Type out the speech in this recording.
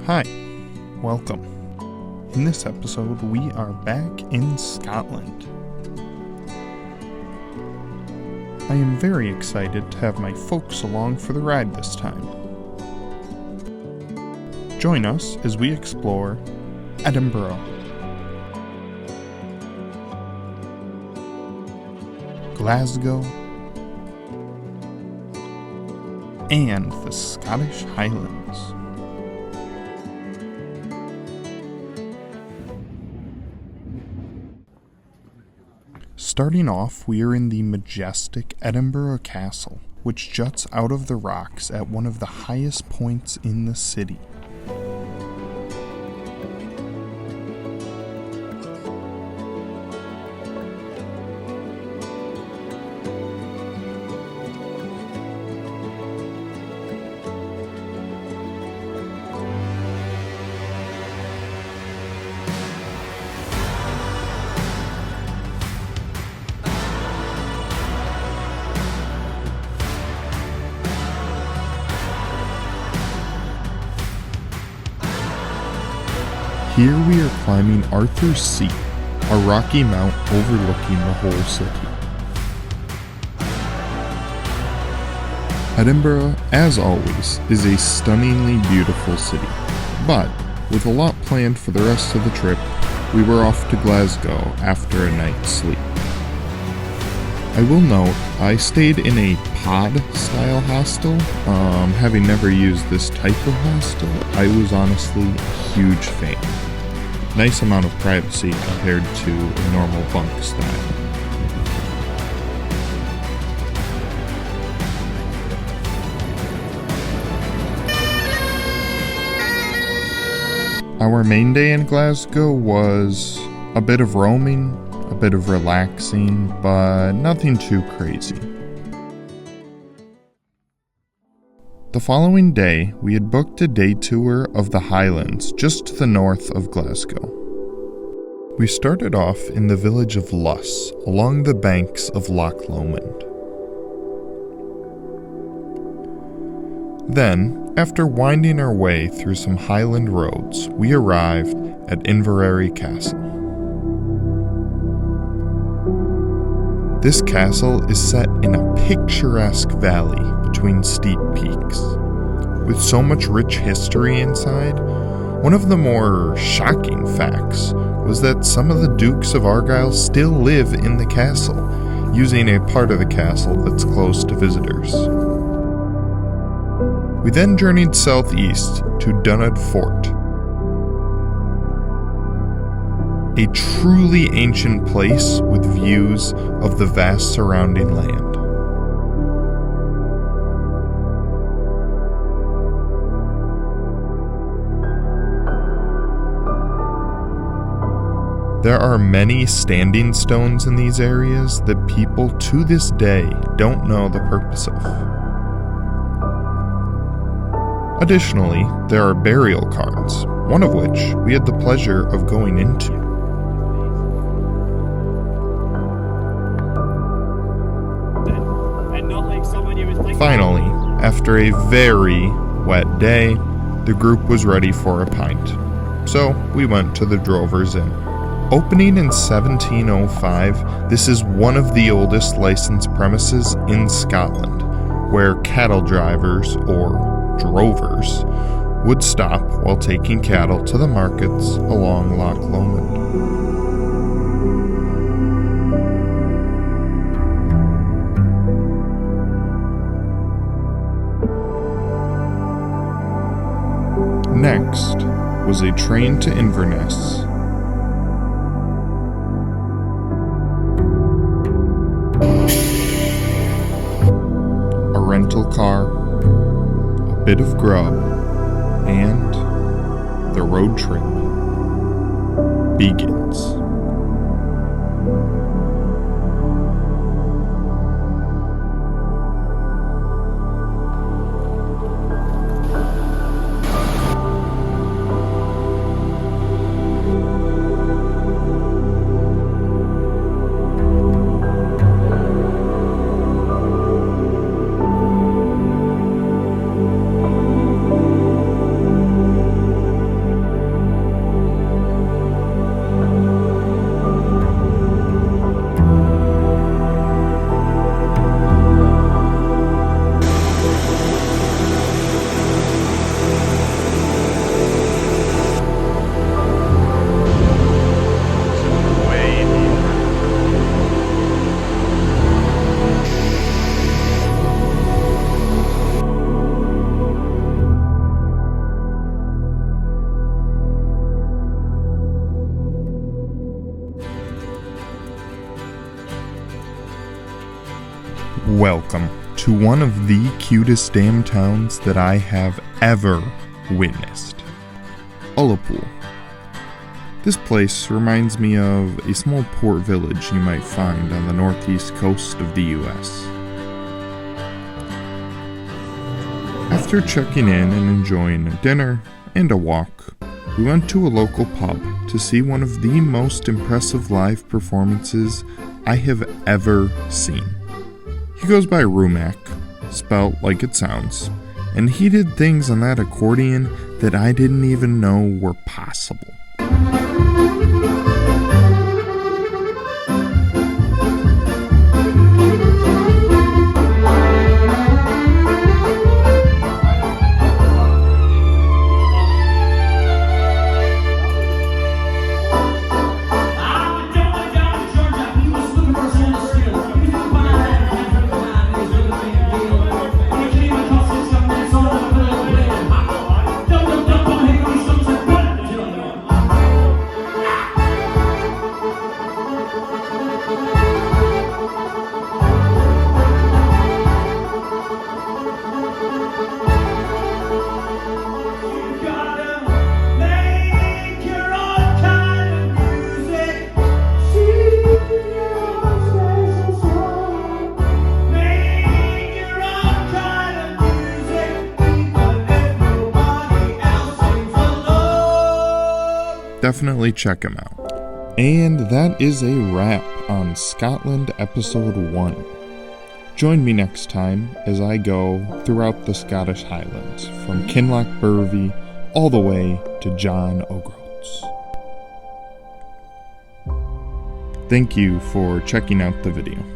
Hi, welcome. In this episode, we are back in Scotland. I am very excited to have my folks along for the ride this time. Join us as we explore Edinburgh, Glasgow, and the Scottish Highlands. Starting off, we are in the majestic Edinburgh Castle, which juts out of the rocks at one of the highest points in the city. Here we are climbing Arthur's Seat, a rocky mount overlooking the whole city. Edinburgh, as always, is a stunningly beautiful city, but with a lot planned for the rest of the trip, we were off to Glasgow after a night's sleep. I will note, I stayed in a pod-style hostel. Having never used this type of hostel, I was honestly a huge fan. Nice amount of privacy compared to a normal bunk style. Our main day in Glasgow was a bit of roaming, a bit of relaxing, but nothing too crazy. The following day, we had booked a day tour of the Highlands just to the north of Glasgow. We started off in the village of Luss, along the banks of Loch Lomond. Then, after winding our way through some Highland roads, we arrived at Inverary Castle. This castle is set in a picturesque valley between steep peaks. With so much rich history inside, one of the more shocking facts was that some of the Dukes of Argyll still live in the castle, using a part of the castle that's closed to visitors. We then journeyed southeast to Dunnad Fort, a truly ancient place with views of the vast surrounding land. There are many standing stones in these areas that people to this day don't know the purpose of. Additionally, there are burial cairns, one of which we had the pleasure of going into. Finally, after a very wet day, the group was ready for a pint, so we went to the Drover's Inn. Opening in 1705, this is one of the oldest licensed premises in Scotland, where cattle drivers, or drovers, would stop while taking cattle to the markets along Loch Lomond. Next was a train to Inverness. A rental car, a bit of grub, and the road trip begins. Welcome to one of the cutest damn towns that I have ever witnessed. Ullapool. This place reminds me of a small port village you might find on the northeast coast of the US. After checking in and enjoying a dinner and a walk, we went to a local pub to see one of the most impressive live performances I have ever seen. He goes by Rumac, spelt like it sounds, and he did things on that accordion that I didn't even know were possible. Definitely check him out. And that is a wrap on Scotland Episode 1. Join me next time as I go throughout the Scottish Highlands, from Kinlochbervie all the way to John O'Groats. Thank you for checking out the video.